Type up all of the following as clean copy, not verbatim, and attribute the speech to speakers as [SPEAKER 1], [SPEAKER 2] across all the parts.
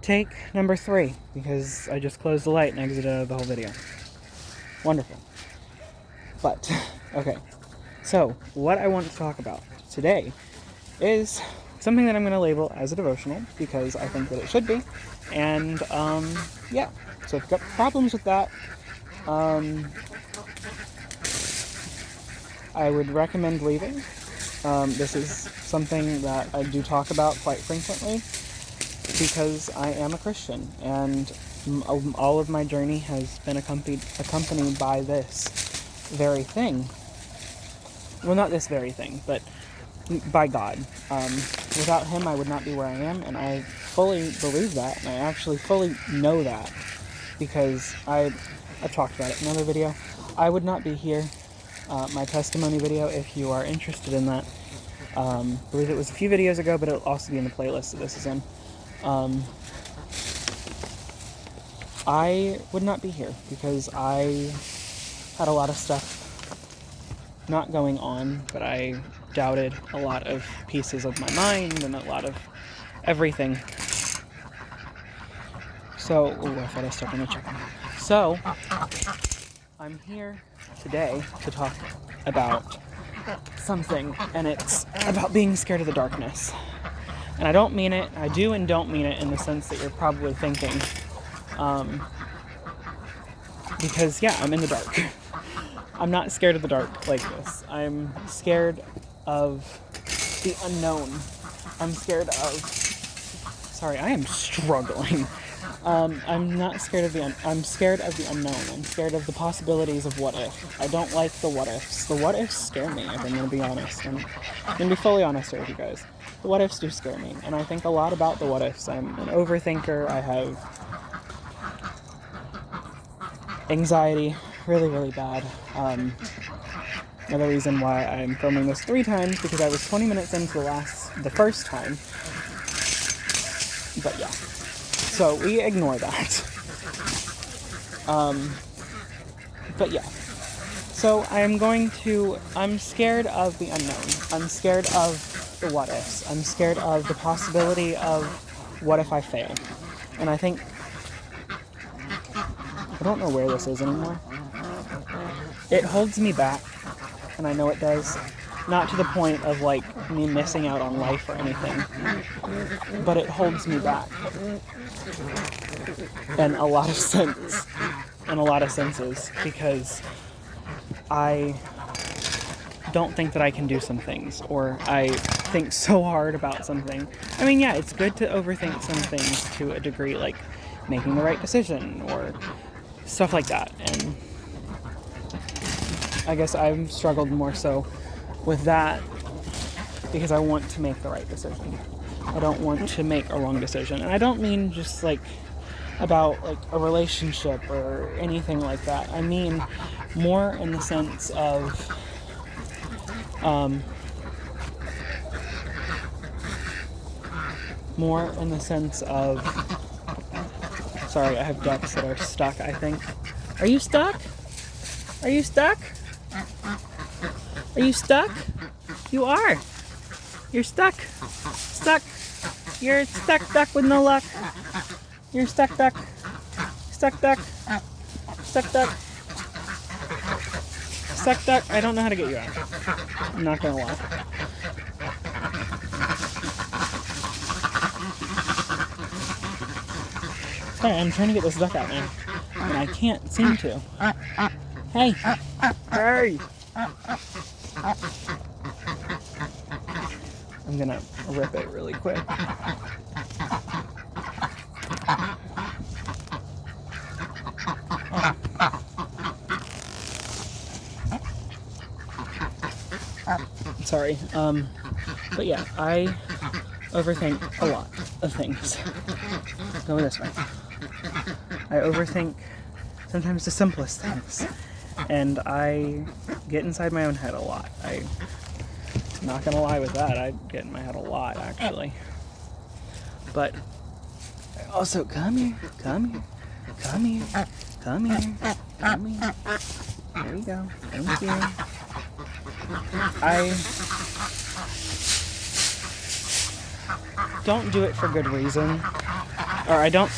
[SPEAKER 1] take number 3, because I just closed the light and exited out of the whole video. Wonderful. But, okay. So, what I want to talk about today is something that I'm going to label as a devotional, because I think that it should be. And, yeah. So if you've got problems with that, I would recommend leaving. This is something that I do talk about quite frequently, because I am a Christian, and all of my journey has been accompanied by this very thing. Well, not this very thing, but by God. Without Him, I would not be where I am, and I fully believe that, and I actually fully know that, because I've talked about it in another video. I would not be here. My testimony video, if you are interested in that. I believe it was a few videos ago, but it'll also be in the playlist that this is in. I would not be here because I had a lot of stuff not going on, but I doubted a lot of pieces of my mind and a lot of everything. So, I thought I stepped on the chicken. So, I'm here today to talk about something, and it's about being scared of the darkness. And I don't mean it, I do and don't mean it in the sense that you're probably thinking. Because, yeah, I'm in the dark. I'm not scared of the dark like this. I'm scared of the unknown. I'm scared of... Sorry, I am struggling. I'm not scared of I'm scared of the unknown. I'm scared of the possibilities of what if. I don't like the what ifs. The what ifs scare me, if I'm going to be honest. I'm going to be fully honest here with you guys. The what ifs do scare me, and I think a lot about the what ifs. I'm an overthinker. I have anxiety, really, really bad. Another reason why I'm filming this 3 times, because I was 20 minutes into the first time. But yeah. So we ignore that. But yeah. So I'm scared of the unknown. I'm scared of the what ifs. I'm scared of the possibility of what if I fail. And I think, I don't know where this is anymore. It holds me back, and I know it does. Not to the point of, like, me missing out on life or anything, but it holds me back. In a lot of senses, because I don't think that I can do some things, or I think so hard about something. I mean, yeah, it's good to overthink some things to a degree, like making the right decision, or stuff like that, and I guess I've struggled more so with that because I want to make the right decision. I don't want to make a wrong decision. And I don't mean just like about like a relationship or anything like that. I mean more in the sense of sorry, I have ducks that are stuck, I think. Are you stuck? Are you stuck? Are you stuck? You are. You're stuck. Stuck. You're stuck duck with no luck. You're stuck duck. Stuck duck. Stuck duck. Stuck duck. I don't know how to get you out. I'm not gonna lie. Sorry, I'm trying to get this duck out now, and I can't seem to. Hey! Hey! I'm gonna rip it really quick. Sorry, but yeah, I overthink a lot of things. Go this way. I overthink sometimes the simplest things, and I get inside my own head a lot. I'm not gonna lie with that, I get in my head a lot, actually. But I also, come here. There you go. Thank you. I don't do it for good reason. or I don't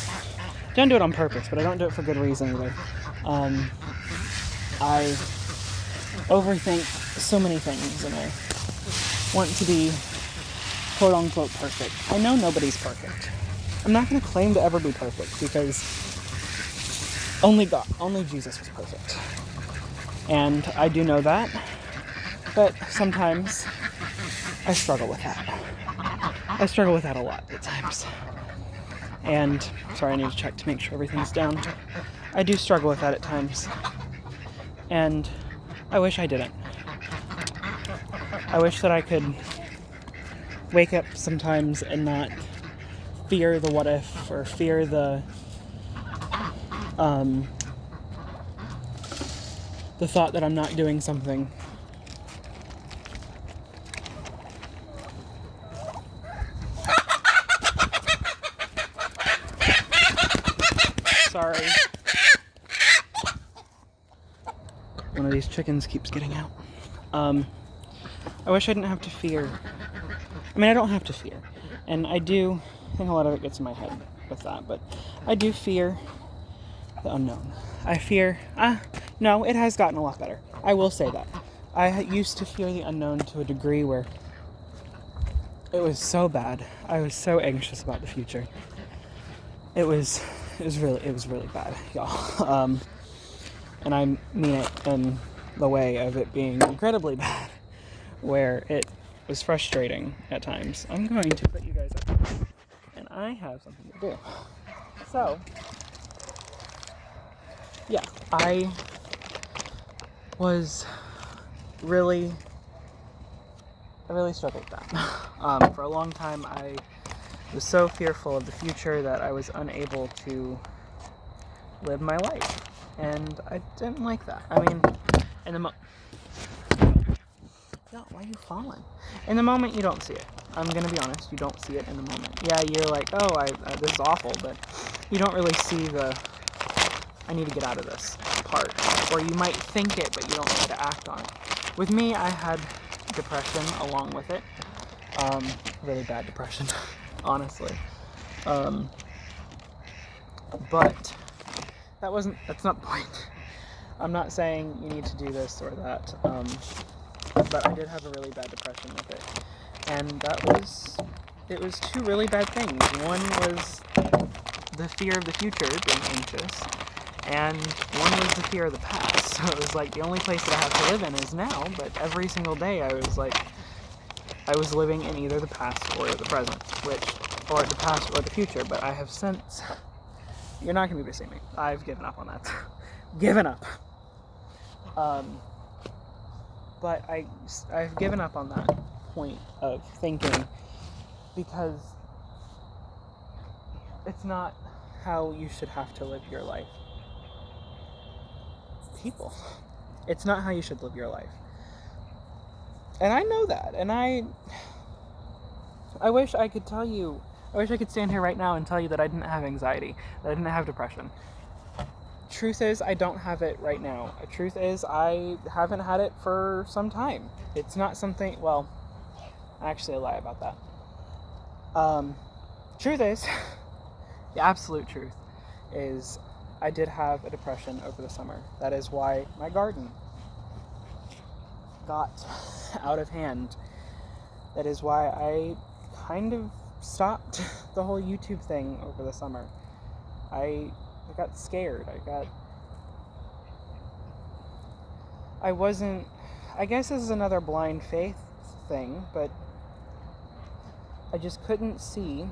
[SPEAKER 1] do it on purpose, but I don't do it for good reason either. I overthink so many things, and I want to be quote unquote perfect. I know nobody's perfect. I'm not going to claim to ever be perfect, because only Jesus was perfect. And I do know that, but sometimes I struggle with that. I struggle with that a lot at times. And, sorry, I need to check to make sure everything's down. I do struggle with that at times. And I wish I didn't. I wish that I could wake up sometimes and not fear the what if, or fear the thought that I'm not doing something. Sorry. One of these chickens keeps getting out. I wish I didn't have to fear. I mean, I don't have to fear. And I think a lot of it gets in my head with that, but I do fear the unknown. I fear, no, it has gotten a lot better. I will say that. I used to fear the unknown to a degree where it was so bad. I was so anxious about the future. It was really bad, y'all. And I mean it in the way of it being incredibly bad, where it was frustrating at times. I'm going to put you guys up, and I have something to do. So, yeah, I really struggled with that. For a long time, I was so fearful of the future that I was unable to live my life. And I didn't like that. I mean, why are you falling? In the moment, you don't see it. I'm gonna be honest, you don't see it in the moment. Yeah, you're like, oh, this is awful, but you don't really see I need to get out of this part. Or you might think it, but you don't know how to act on it. With me, I had depression along with it. Really bad depression, honestly. But that's not the point. I'm not saying you need to do this or that, but I did have a really bad depression with it. And it was two really bad things. One was the fear of the future, being anxious, and one was the fear of the past. So it was like the only place that I have to live in is now, but every single day I was living in either the past or the present, or the past or the future, but I have since... You're not going to be able to see me. I've given up on that. Given up. But I've given up on that point of thinking, because it's not how you should have to live your life. People. It's not how you should live your life. And I know that. And I wish I could tell you... I wish I could stand here right now and tell you that I didn't have anxiety, that I didn't have depression. Truth is, I don't have it right now. Truth is, I haven't had it for some time. It's not something... Well, actually, I lie about that. Truth is, the absolute truth is, I did have a depression over the summer. That is why my garden got out of hand. That is why I kind of stopped the whole YouTube thing over the summer. I got scared. I guess this is another blind faith thing, but I just couldn't see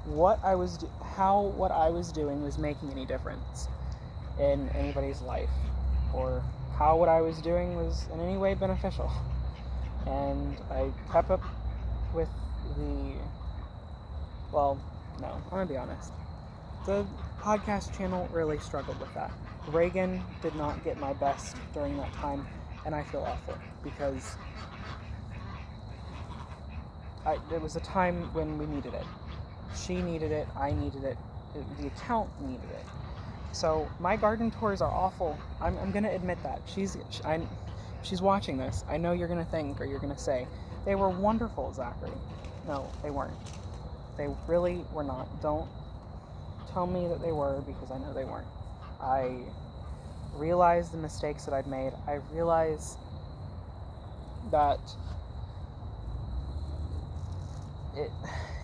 [SPEAKER 1] how what I was doing was making any difference in anybody's life, or how what I was doing was in any way beneficial. And I kept up with I'm gonna be honest. The podcast channel really struggled with that. Reagan did not get my best during that time, and I feel awful, because it was a time when we needed it. She needed it, I needed it, the account needed it. So my garden tours are awful. I'm gonna admit that. She's watching this. I know you're gonna think, or you're gonna say, they were wonderful, Zachary. No, they weren't. They really were not. Don't tell me that they were, because I know they weren't. I realized the mistakes that I'd made. I realized that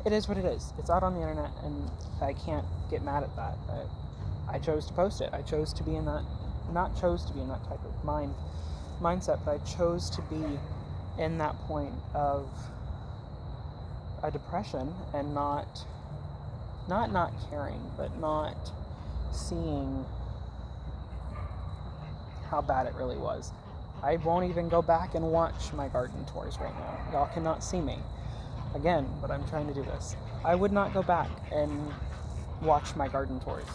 [SPEAKER 1] it is what it is. It's out on the internet, and I can't get mad at that. I chose to post it. I chose to be in that, not chose to be in that type of mindset, but I chose to be in that point of a depression, and not caring, but not seeing how bad it really was. I won't even go back and watch my garden tours right now. Y'all cannot see me. Again, but I'm trying to do this. I would not go back and watch my garden tours.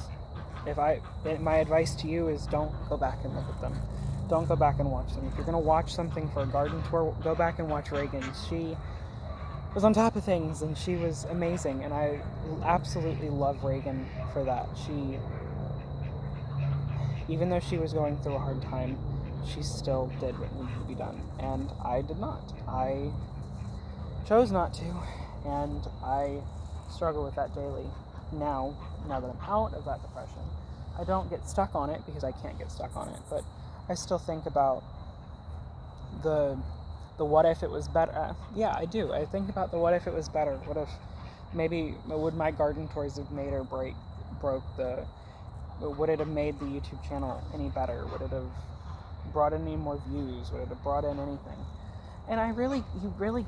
[SPEAKER 1] My advice to you is, don't go back and look at them. Don't go back and watch them. If you're going to watch something for a garden tour, go back and watch Reagan. She was on top of things, and she was amazing, and I absolutely love Reagan for that. She, even though she was going through a hard time, she still did what needed to be done, and I did not. I chose not to, and I struggle with that daily. Now that I'm out of that depression, I don't get stuck on it, because I can't get stuck on it, but I still think about the what if it was better. Yeah, I do. I think about the what if it was better. What if would my garden tours have made or would it have made the YouTube channel any better? Would it have brought in any more views? Would it have brought in anything? And you really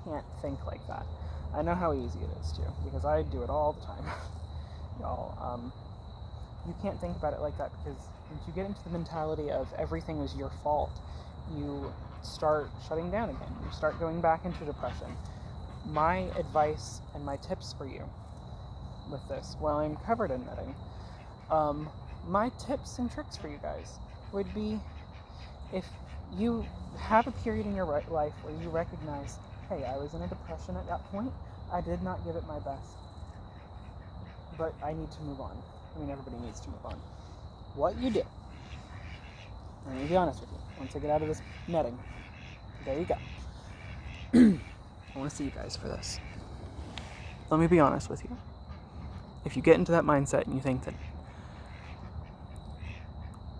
[SPEAKER 1] can't think like that. I know how easy it is to, because I do it all the time. Y'all, you can't think about it like that, because once you get into the mentality of everything was your fault, you start shutting down again. You start going back into depression. My advice and my tips for you with this, while I'm covered in knitting, my tips and tricks for you guys would be, if you have a period in your life where you recognize, hey, I was in a depression at that point, I did not give it my best, but I need to move on. I mean, everybody needs to move on. What you do, I'm going to be honest with you, once I get out of this netting, there you go. I want to see you guys for this. Let me be honest with you. If you get into that mindset and you think that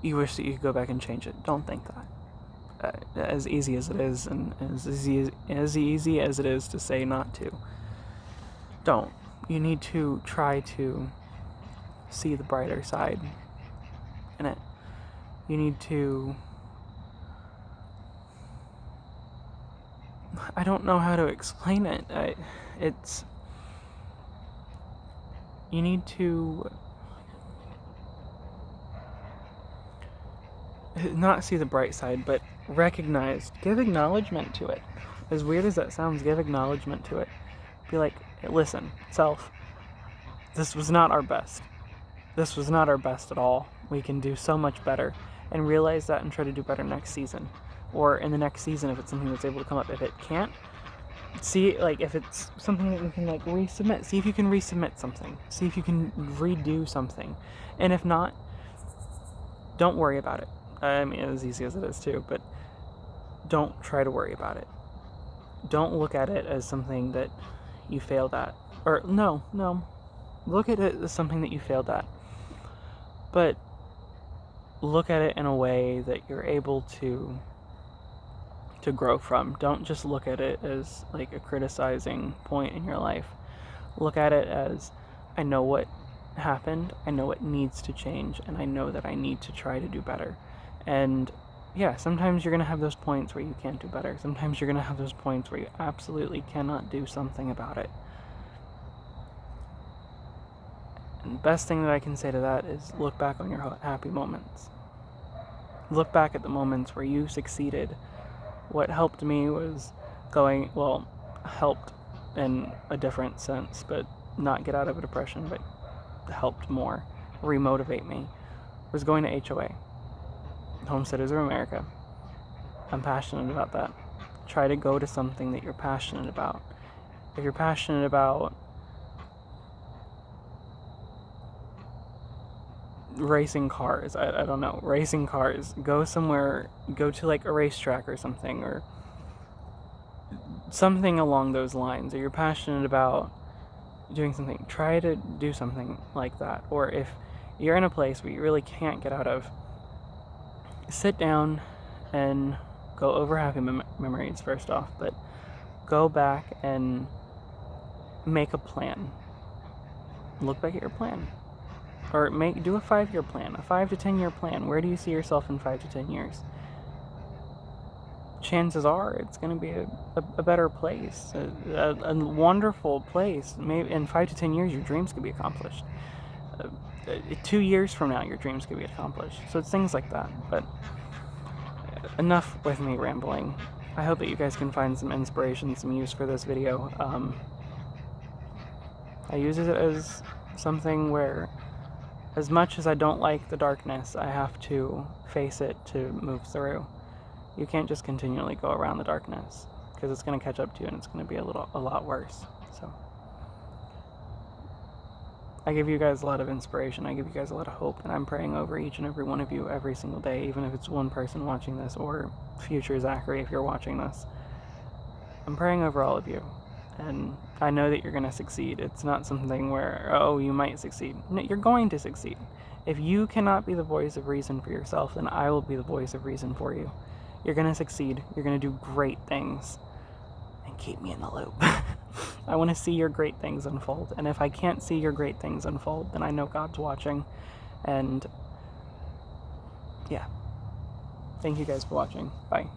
[SPEAKER 1] you wish that you could go back and change it, don't think that. As easy as it is, and as easy as it is to say not to, don't. You need to try to see the brighter side in it. You need to, I don't know how to explain it. You need to not see the bright side, but give acknowledgement to it. As weird as that sounds, give acknowledgement to it. Be like, hey, listen, self, this was not our best. This was not our best at all. We can do so much better. And realize that and try to do better next season. Or in the next season, if it's something that's able to come up. If it can't, see, like, if it's something that you can, like, resubmit. See if you can resubmit something. See if you can redo something. And if not, don't worry about it. I mean, as easy as it is too, but don't try to worry about it. Don't look at it as something that you failed at. Or, no. Look at it as something that you failed at. But look at it in a way that you're able to grow from. Don't just look at it as like a criticizing point in your life. Look at it as, I know what happened, I know what needs to change, and I know that I need to try to do better. And yeah, sometimes you're going to have those points where you can't do better. Sometimes you're going to have those points where you absolutely cannot do something about it. And the best thing that I can say to that is look back on your happy moments. Look back at the moments where you succeeded. What helped me was helped in a different sense, but not get out of a depression, but helped more, remotivate me, was going to HOA, Homesteaders of America. I'm passionate about that. Try to go to something that you're passionate about. If you're passionate about racing cars, I don't know, racing cars, go somewhere, go to like a racetrack or something, or something along those lines. Or you're passionate about doing something, try to do something like that. Or if you're in a place where you really can't get out of, sit down and go over happy memories first off, but go back and make a plan. Look back at your plan. Or do a 5-year plan, a 5 to 10 year plan. Where do you see yourself in 5 to 10 years? Chances are it's going to be a better place, a wonderful place. Maybe in 5 to 10 years, your dreams could be accomplished. 2 years from now, your dreams could be accomplished. So it's things like that. But enough with me rambling. I hope that you guys can find some inspiration, some use for this video. I use it as something where, as much as I don't like the darkness, I have to face it to move through. You can't just continually go around the darkness, because it's going to catch up to you and it's going to be a lot worse. So I give you guys a lot of inspiration, I give you guys a lot of hope, and I'm praying over each and every one of you every single day, even if it's one person watching this, or future Zachary if you're watching this. I'm praying over all of you, and I know that you're going to succeed. It's not something where, oh, you might succeed. No, you're going to succeed. If you cannot be the voice of reason for yourself, then I will be the voice of reason for you. You're going to succeed. You're going to do great things. And keep me in the loop. I want to see your great things unfold. And if I can't see your great things unfold, then I know God's watching. And yeah. Thank you guys for watching. Bye.